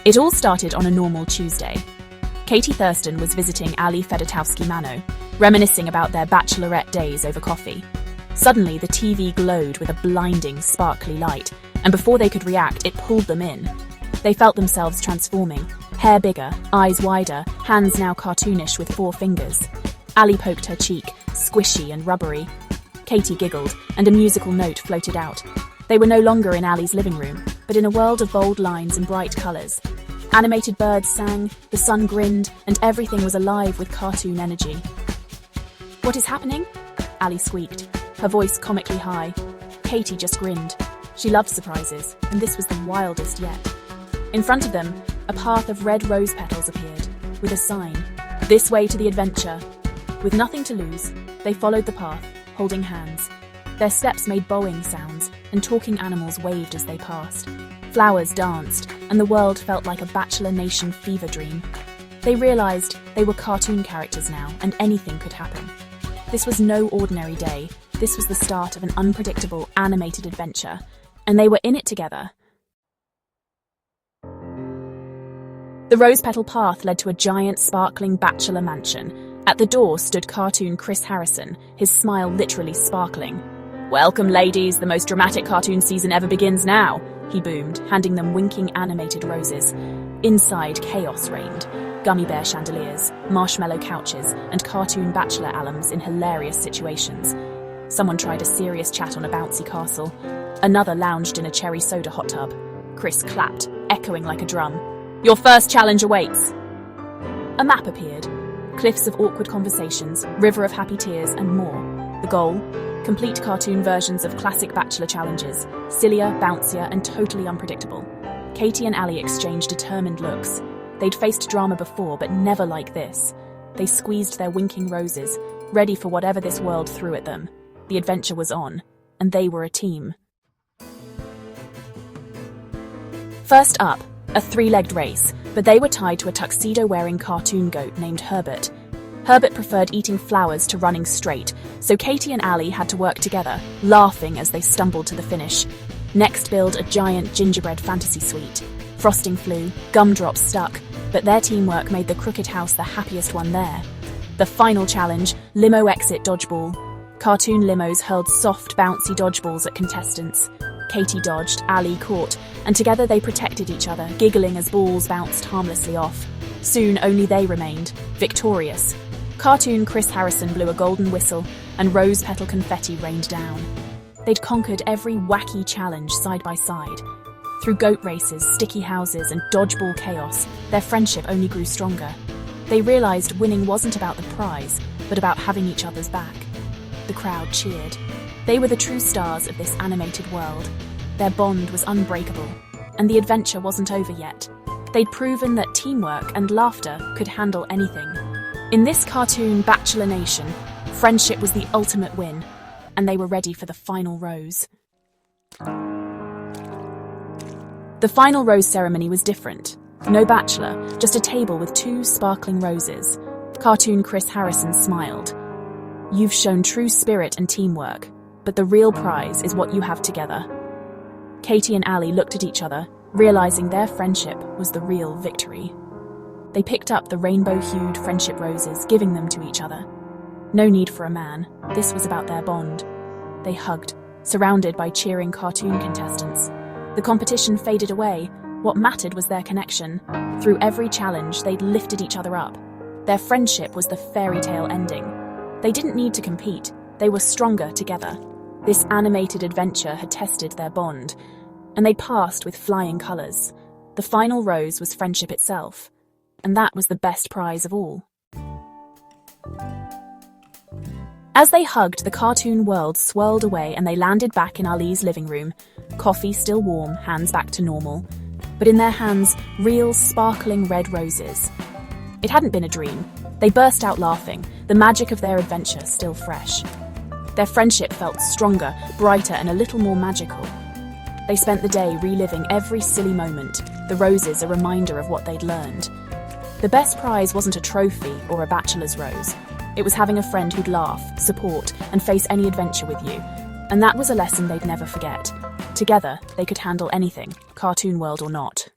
It all started on a normal Tuesday. Katie Thurston was visiting Ali Fedotowsky-Mano, reminiscing about their bachelorette days over coffee. Suddenly, the TV glowed with a blinding, sparkly light, and before they could react, it pulled them in. They felt themselves transforming, hair bigger, eyes wider, hands now cartoonish with 4 fingers. Ali poked her cheek, squishy and rubbery. Katie giggled, and a musical note floated out. They were no longer in Ali's living room, but in a world of bold lines and bright colours. Animated birds sang, the sun grinned, and everything was alive with cartoon energy. "What is happening?" Ali squeaked, her voice comically high. Katie just grinned. She loved surprises, and this was the wildest yet. In front of them, a path of red rose petals appeared, with a sign, "This way to the adventure." With nothing to lose, they followed the path, holding hands. Their steps made bowing sounds, and talking animals waved as they passed. Flowers danced, and the world felt like a Bachelor Nation fever dream. They realised they were cartoon characters now, and anything could happen. This was no ordinary day. This was the start of an unpredictable, animated adventure, and they were in it together. The rose petal path led to a giant, sparkling bachelor mansion. At the door stood cartoon Chris Harrison, his smile literally sparkling. "Welcome, ladies, the most dramatic cartoon season ever begins now," he boomed, handing them winking animated roses. Inside, chaos reigned. Gummy bear chandeliers, marshmallow couches, and cartoon bachelor alums in hilarious situations. Someone tried a serious chat on a bouncy castle. Another lounged in a cherry soda hot tub. Chris clapped, echoing like a drum. "Your first challenge awaits." A map appeared. Cliffs of awkward conversations, river of happy tears, and more. The goal? Complete cartoon versions of classic Bachelor challenges, sillier, bouncier, and totally unpredictable. Katie and Ali exchanged determined looks. They'd faced drama before, but never like this. They squeezed their winking roses, ready for whatever this world threw at them. The adventure was on, and they were a team. First up, a 3-legged race, but they were tied to a tuxedo-wearing cartoon goat named Herbert. Herbert preferred eating flowers to running straight, so Katie and Ali had to work together, laughing as they stumbled to the finish. Next build a giant gingerbread fantasy suite. Frosting flew, gumdrops stuck, but their teamwork made the crooked house the happiest one there. The final challenge, limo exit dodgeball. Cartoon limos hurled soft, bouncy dodgeballs at contestants. Katie dodged, Ali caught, and together they protected each other, giggling as balls bounced harmlessly off. Soon only they remained, victorious. Cartoon Chris Harrison blew a golden whistle, and rose petal confetti rained down. They'd conquered every wacky challenge side by side. Through goat races, sticky houses, and dodgeball chaos, their friendship only grew stronger. They realised winning wasn't about the prize, but about having each other's back. The crowd cheered. They were the true stars of this animated world. Their bond was unbreakable, and the adventure wasn't over yet. They'd proven that teamwork and laughter could handle anything. In this cartoon Bachelor Nation, friendship was the ultimate win, and they were ready for the final rose. The final rose ceremony was different. No bachelor, just a table with 2 sparkling roses. Cartoon Chris Harrison smiled. "You've shown true spirit and teamwork, but the real prize is what you have together." Katie and Ali looked at each other, realizing their friendship was the real victory. They picked up the rainbow-hued friendship roses, giving them to each other. No need for a man. This was about their bond. They hugged, surrounded by cheering cartoon contestants. The competition faded away. What mattered was their connection. Through every challenge, they'd lifted each other up. Their friendship was the fairy tale ending. They didn't need to compete. They were stronger together. This animated adventure had tested their bond, and they passed with flying colours. The final rose was friendship itself, and that was the best prize of all. As they hugged, the cartoon world swirled away and they landed back in Ali's living room. Coffee still warm, hands back to normal. But in their hands, real, sparkling red roses. It hadn't been a dream. They burst out laughing, the magic of their adventure still fresh. Their friendship felt stronger, brighter, and a little more magical. They spent the day reliving every silly moment, the roses a reminder of what they'd learned. The best prize wasn't a trophy or a bachelor's rose. It was having a friend who'd laugh, support, and face any adventure with you. And that was a lesson they'd never forget. Together, they could handle anything, cartoon world or not.